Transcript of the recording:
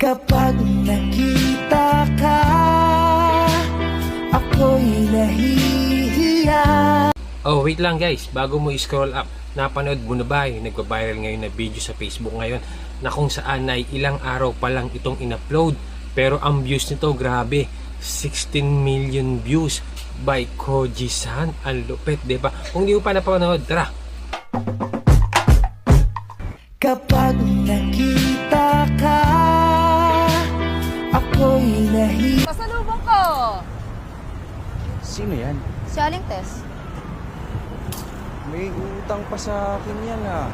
Kapag nakita ka, ako'y nahihiya. Oh, wait lang guys, bago mo i-scroll up, napanood mo na ba yung nagpa-viral ngayon na video sa Facebook ngayon na kung saan ay ilang araw pa lang itong in-upload, pero ang views nito grabe, 16 million views by Koji-san. Ang lupit, diba? Kung di mo pa napanood, tara! Kapag nakita ka, ako'y nahihiya. Pasalubong ko! Sino yan? Si Aling Tess. May utang pa sa akin yan ah.